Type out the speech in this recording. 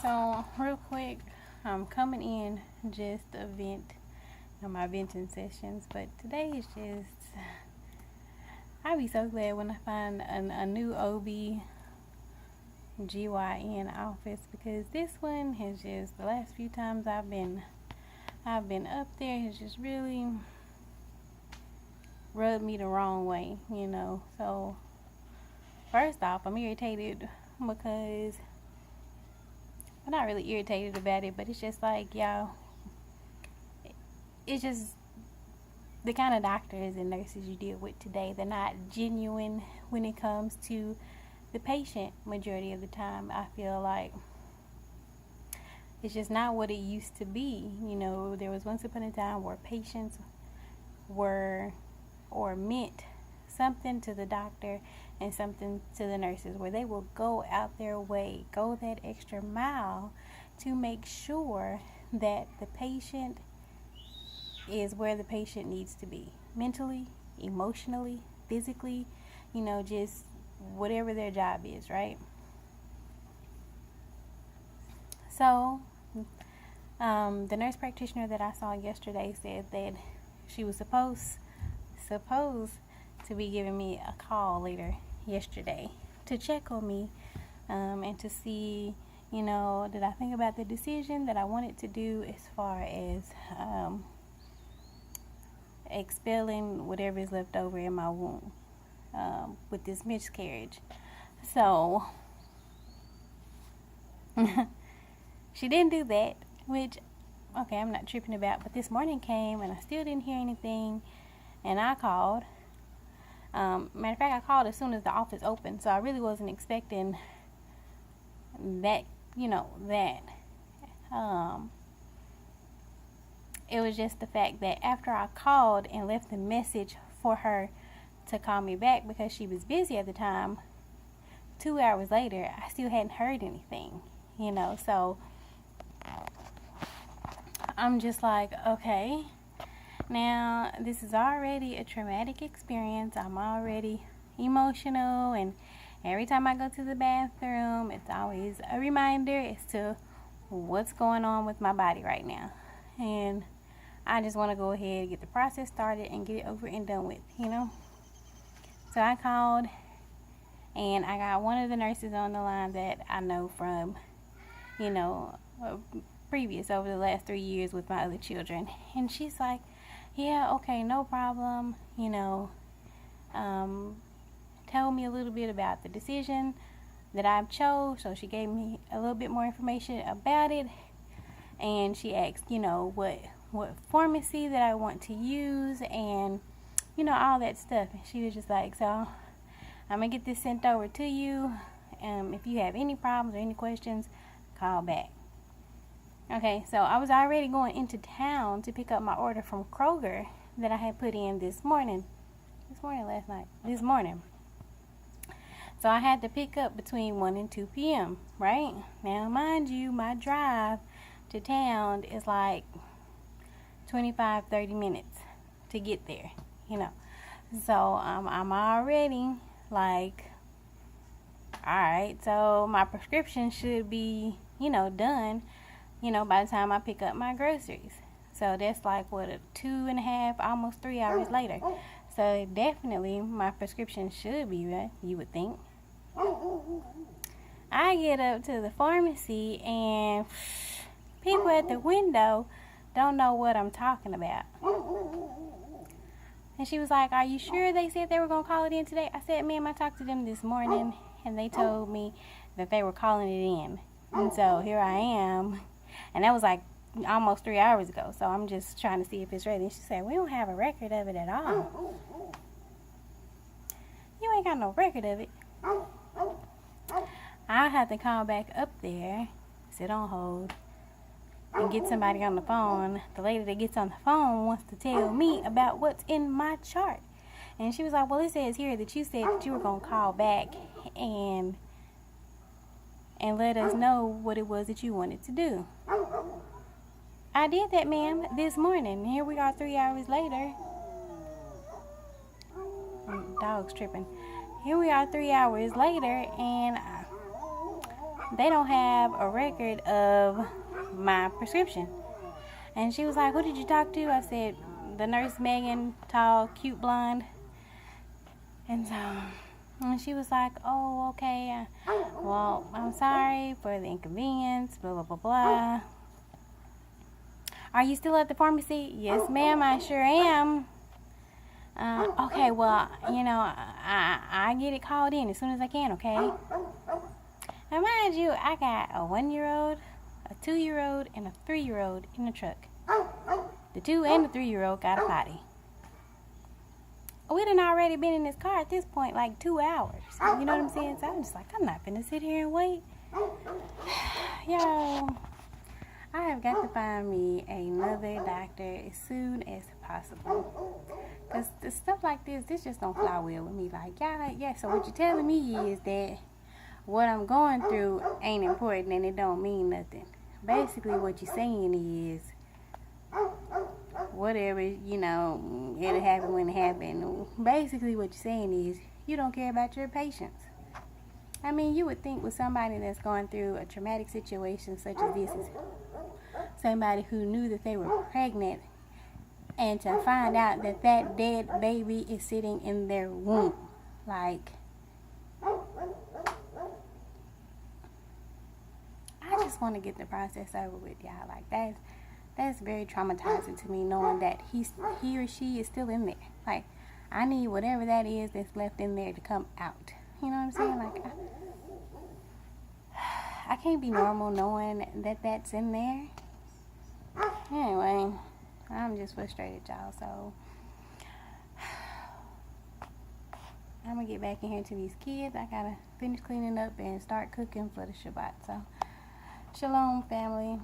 So, real quick, I'm coming in just to vent on my venting sessions, but today is just, I'll be so glad when I find a new OB/GYN office, because this one has just, the last few times I've been up there, has just really rubbed me the wrong way, So, first off, I'm irritated because I'm not really irritated about it, but it's just like, y'all, it's just the kind of doctors and nurses you deal with today. They're not genuine when it comes to the patient majority of the time. I feel like it's just not what it used to be. There was once upon a time where patients were or meant something to the doctor and something to the nurses, where they will go out their way, go that extra mile to make sure that the patient is where the patient needs to be, mentally, emotionally, physically, just whatever their job is, right? So the nurse practitioner that I saw yesterday said that she was supposed to be giving me a call later yesterday to check on me and to see, did I think about the decision that I wanted to do as far as expelling whatever is left over in my womb with this miscarriage. So she didn't do that, which, okay, I'm not tripping about, but this morning came and I still didn't hear anything, and I called. Matter of fact, I called as soon as the office opened, so I really wasn't expecting that, it was just the fact that after I called and left a message for her to call me back because she was busy at the time, 2 hours later, I still hadn't heard anything, so I'm just like, okay, now this is already a traumatic experience. I'm already emotional, and every time I go to the bathroom, it's always a reminder as to what's going on with my body right now. And I just want to go ahead and get the process started and get it over and done with, So I called, and I got one of the nurses on the line that I know from, previous over the last 3 years with my other children. And she's like, yeah, okay, no problem, tell me a little bit about the decision that I've chose. So she gave me a little bit more information about it, and she asked, what pharmacy that I want to use, and all that stuff. And she was just like, so I'm gonna get this sent over to you. If you have any problems or any questions, call back. Okay, so I was already going into town to pick up my order from Kroger that I had put in this morning, So I had to pick up between 1 and 2 p.m., right? Now, mind you, my drive to town is like 25-30 minutes to get there, So I'm already like, alright, so my prescription should be, done, by the time I pick up my groceries. So that's like, what, 2.5, almost 3 hours later. So definitely my prescription should be right, you would think. I get up to the pharmacy, and people at the window don't know what I'm talking about. And she was like, are you sure they said they were going to call it in today? I said, ma'am, I talked to them this morning, and they told me that they were calling it in. And so here I am. And that was like almost 3 hours ago. So I'm just trying to see if it's ready. And she said, we don't have a record of it at all. You ain't got no record of it. I'll have to call back up there, sit on hold, and get somebody on the phone. The lady that gets on the phone wants to tell me about what's in my chart. And she was like, well, it says here that you said that you were going to call back and let us know what it was that you wanted to do. I did that, ma'am, this morning. Here we are 3 hours later. Dog's tripping. Here we are 3 hours later, and they don't have a record of my prescription. And she was like, who did you talk to? I said, the nurse Megan, tall, cute, blonde. And so, and she was like, oh, okay, well, I'm sorry for the inconvenience, blah, blah, blah, blah. Are you still at the pharmacy? Yes, ma'am, I sure am. Okay, well, I get it called in as soon as I can, okay? Now, mind you, I got a 1-year-old, a 2-year-old, and a 3-year-old in the truck. The 2 and the 3-year-old got a potty. We done already been in this car at this point like 2 hours. You know what I'm saying? So I'm just like, I'm not finna sit here and wait. Yo, I have got to find me another doctor as soon as possible. Because the stuff like this just don't fly well with me. Like, yeah, so what you're telling me is that what I'm going through ain't important and it don't mean nothing. Basically, what you're saying is, whatever, it'll happen when it happens. Basically, what you're saying is, you don't care about your patients. I mean, you would think with somebody that's going through a traumatic situation such as this, somebody who knew that they were pregnant, and to find out that that dead baby is sitting in their womb. Like, I just want to get the process over with, y'all. Like, that's very traumatizing to me, knowing that he or she is still in there. Like, I need whatever that is that's left in there to come out. You know what I'm saying? Like, I can't be normal knowing that that's in there. Anyway, I'm just frustrated, y'all. So, I'm going to get back in here to these kids. I got to finish cleaning up and start cooking for the Shabbat. So, shalom, family.